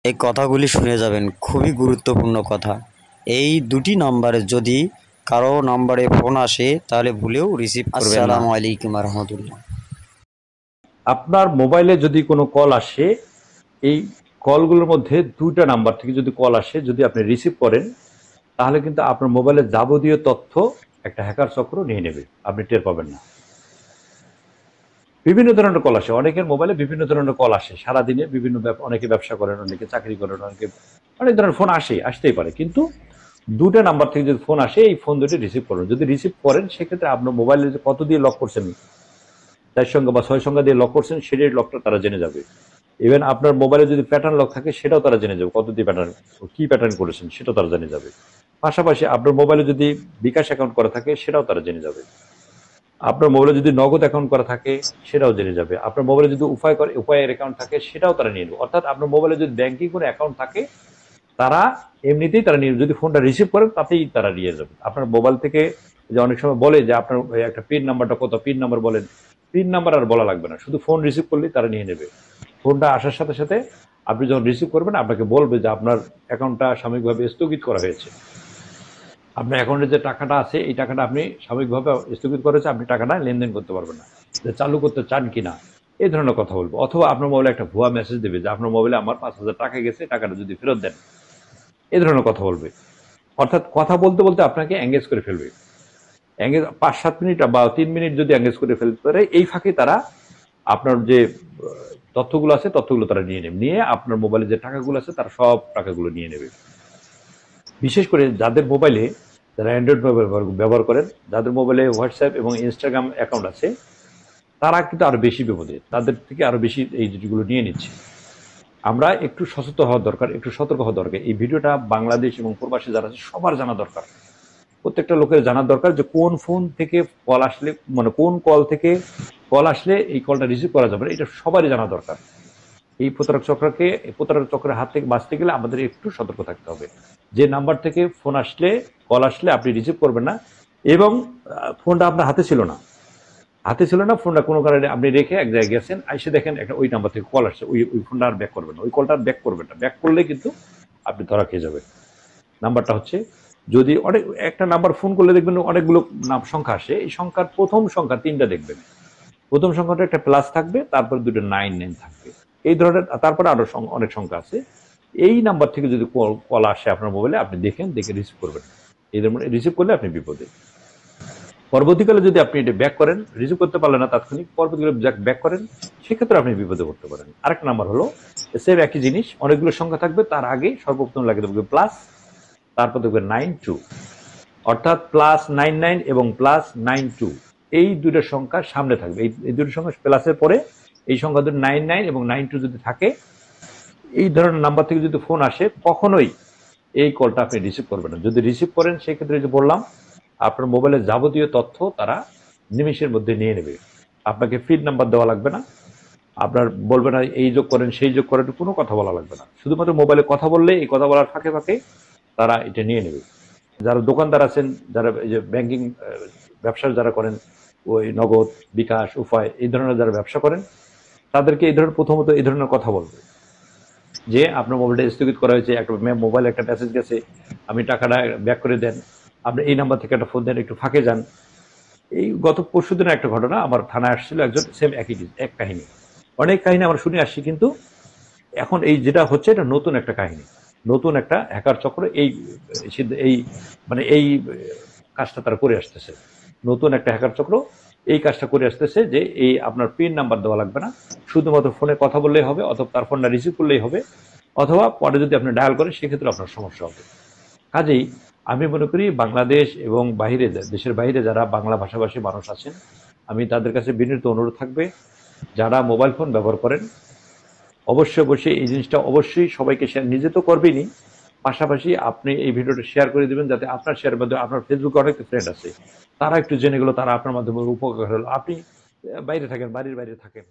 এই কথাগুলি শুনে যাবেন, খুবই গুরুত্বপূর্ণ কথা। এই দুটি নাম্বারে যদি কারো নাম্বারে ফোন আসে তাহলে ভুলেও রিসিভ করবেন না। আসসালামু আলাইকুম রহমতুল্লাহ। আপনার মোবাইলে যদি কোনো কল আসে, এই কলগুলোর মধ্যে দুইটা নাম্বার থেকে যদি কল আসে, যদি আপনি রিসিভ করেন, তাহলে কিন্তু আপনার মোবাইলের যাবতীয় তথ্য একটা হ্যাকার চক্র নিয়ে নেবে, আপনি টের পাবেন না। বিভিন্ন ধরনের কল আসে, অনেকের মোবাইলে বিভিন্ন ধরনের কল আসে সারাদিনে, বিভিন্ন অনেকে ব্যবসা করেন, অনেকে চাকরি করেন, অনেকে অনেক ধরনের ফোন আসতেই পারে। কিন্তু দুটো নাম্বার থেকে যদি ফোন আসে, এই ফোন দুটি রিসিভ করুন। যদি রিসিভ করেন, সেক্ষেত্রে আপনার মোবাইলে যে কত দিয়ে লক করছেন, 4 সংখ্যা বা 6 সংখ্যা দিয়ে লক করছেন, সেটাই লকটা তারা জেনে যাবে। ইভেন আপনার মোবাইলে যদি প্যাটার্ন লক থাকে, সেটাও তারা জেনে যাবে, কত দিয়ে প্যাটার্ন, কি প্যাটার্ন করেছেন সেটাও তারা জেনে যাবে। পাশাপাশি আপনার মোবাইলে যদি বিকাশ অ্যাকাউন্ট করা থাকে, সেটাও তারা জেনে যাবে। আপনার মোবাইলে যদি নগদ অ্যাকাউন্ট করা থাকে, সেটাও জেনে যাবে। আপনার মোবাইলে যদি উপায়ের অ্যাকাউন্ট থাকে, সেটাও তারা নিয়ে নেবে। অর্থাৎ আপনার মোবাইলে যদি ব্যাংকিং কোনো অ্যাকাউন্ট থাকে, তারা এমনিতেই তারা নিয়ে, যদি ফোনটা রিসিভ করেন তাতেই তারা নিয়ে যাবে। আপনার মোবাইল থেকে যে অনেক সময় বলে যে আপনার একটা পিন নাম্বারটা কত, পিন নাম্বার বলেন, পিন নাম্বার আর বলা লাগবে না, শুধু ফোন রিসিভ করলেই তারা নিয়ে নেবে। ফোনটা আসার সাথে সাথে আপনি যখন রিসিভ করবেন, আপনাকে বলবে যে আপনার অ্যাকাউন্টটা সাময়িকভাবে স্থগিত করা হয়েছে। আপনার অ্যাকাউন্টে যে টাকাটা আছে, এই টাকাটা আপনি সাময়িকভাবে স্থগিত করেছে, আপনি টাকাটা লেনদেন করতে পারবেন না, যে চালু করতে চান কিনা, এই ধরনের কথা বলবো। অথবা আপনার মোবাইলে একটা ভুয়া মেসেজ দেবে যে আপনার মোবাইলে আমার 5,000 টাকা গেছে, টাকাটা যদি ফেরত দেন, এই ধরনের কথা বলবে। অর্থাৎ কথা বলতে বলতে আপনাকে এঙ্গেজ করে ফেলবে। 5-7 মিনিট বা 3 মিনিট যদি এঙ্গেজ করে ফেলতে পারে, এই ফাঁকে তারা আপনার যে তথ্যগুলো আছে, তথ্যগুলো তারা নিয়ে নেবে, নিয়ে আপনার মোবাইলে যে টাকাগুলো আছে তারা সব টাকাগুলো নিয়ে নেবে। বিশেষ করে যাদের মোবাইলে, যারা অ্যান্ড্রয়েড মোবাইল ব্যবহার করেন, যাদের মোবাইলে হোয়াটসঅ্যাপ এবং ইনস্টাগ্রাম অ্যাকাউন্ট আছে, তারা কিন্তু আরো বেশি বিপদে, তাদের থেকে আরো বেশি এই জিনিসগুলো নিয়ে নিচ্ছে। আমরা একটু সচেতন হওয়া দরকার, একটু সতর্ক হওয়া দরকার। এই ভিডিওটা বাংলাদেশ এবং প্রবাসী যারা আছে সবার জানা দরকার। প্রত্যেকটা লোকের জানা দরকার যে কোন ফোন থেকে কল আসলে, মানে কোন কল থেকে কল আসলে এই কলটা রিসিভ করা যাবে না, এটা সবারই জানা দরকার। এই প্রতারক চক্রের হাত থেকে বাঁচতে গেলে আমাদের একটু সতর্ক থাকতে হবে। যে নাম্বার থেকে ফোন আসলে, কল আসলে আপনি রিসিভ করবেন না। এবং ফোনটা আপনার হাতে ছিল না, ফোনটা কোনো কারণে আপনি রেখে এক জায়গায় গেছেন, এসে দেখেন একটা ওই নাম্বার থেকে কল আসছে, ওই ফোনটা আর ব্যাক করবেন না, ওই কলটা ব্যাক করবেন না। ব্যাক করলে কিন্তু আপনি ধরা খেয়ে যাবেন। নাম্বারটা হচ্ছে, যদি অনেক একটা নাম্বার ফোন করলে দেখবেন অনেকগুলো সংখ্যা আসে, এই সংখ্যার প্রথম সংখ্যা 3টা দেখবেন। প্রথম সংখ্যাটা একটা প্লাস থাকবে, তারপর দুটো 9 থাকবে, এই ধরনের। তারপরে আরো অনেক সংখ্যা আছে। এই নাম্বার থেকে যদি কল আসে আপনার মোবাইলে, আপনি দেখে রিসিভ করবেন। এই ধরনের রিসিভ করলে আপনি বিপদে। পরবর্তীকালে যদি আপনি এটা ব্যাক করেন, রিসিভ করতে পারলেন না তাৎক্ষণিক, পরবর্তীকালে ব্যাক করেন, সেক্ষেত্রে আপনি বিপদে পড়তে পারেন। আরেকটা নাম্বার হলো, সেম একই জিনিস, অনেকগুলো সংখ্যা থাকবে, তার আগে সর্বপ্রথম লাগে দেবে প্লাস, তারপর দেখবে 92, অর্থাৎ +99 এবং +92, এই দুটো সংখ্যা সামনে থাকবে। এই দুটো সংখ্যা প্লাসের পরে এই সংখ্যা দুটো 99 এবং 92 যদি থাকে, এই ধরনের নাম্বার থেকে যদি ফোন আসে, কখনোই এই কলটা আপনি রিসিভ করবেন না। যদি রিসিভ করেন, সেক্ষেত্রে যে বললাম, আপনার মোবাইলের যাবতীয় তথ্য তারা নিমেষের মধ্যে নিয়ে নেবে। আপনাকে ফিড নাম্বার দেওয়া লাগবে না, আপনার বলবে না এই যোগ করেন সেই যোগ করেন, কোনো কথা বলা লাগবে না। শুধুমাত্র মোবাইলে কথা বললে, এই কথা বলার ফাঁকে ফাঁকে তারা এটা নিয়ে নেবে। যারা দোকানদার আছেন, যারা এই যে ব্যাংকিং ব্যবসা যারা করেন, ওই নগদ, বিকাশ, উপায়, এই ধরনের যারা ব্যবসা করেন, তাদেরকে এই ধরনের প্রথমত এই ধরনের কথা বলবে যে আপনার মোবাইলটা স্থগিত করা হয়েছে, একটা মোবাইলে একটা মেসেজ গেছে, আপনি টাকাটা ব্যাক করে দেন, আপনি এই নাম্বার থেকে একটা ফোন দেন, একটু ফাঁকে যান। এই গত পরশু দিনের একটা ঘটনা, আমার থানায় আসছিল একজন, সেম এক কাহিনী। অনেক কাহিনী আমরা শুনে আসছি, কিন্তু এখন এই যেটা হচ্ছে, এটা নতুন একটা কাহিনী, নতুন একটা হ্যাকার চক্র এই এই মানে এই কাজটা তারা করে আসতেছে। নতুন একটা হ্যাকার চক্র এই কাজটা করে আসতেছে, যে এই আপনার পিন নাম্বার দেওয়া লাগবে না, শুধুমাত্র ফোনে কথা বললেই হবে, অথবা তার ফোনটা রিসিভ করলেই হবে, অথবা পরে যদি আপনি ডায়াল করেন, সেক্ষেত্রে আপনার সমস্যা হবে। কাজেই আমি মনে করি, বাংলাদেশ এবং দেশের বাইরে যারা বাংলা ভাষাভাষী মানুষ আছেন, আমি তাদের কাছে বিনীত অনুরোধ থাকবে, যারা মোবাইল ফোন ব্যবহার করেন, অবশ্যই এই জিনিসটা অবশ্যই সবাইকে শেয়ার, নিজে তো করবেনই, পাশাপাশি আপনি এই ভিডিওটা শেয়ার করে দিবেন, যাতে আপনার শেয়ারের মাধ্যমে, আপনার ফেসবুকে অনেক ফ্রেন্ড আছে, তারা একটু জেনে গেল, তারা আপনার মাধ্যমে উপকার হলো। আপনি বাইরে থাকেন, বাড়ির বাইরে থাকেন,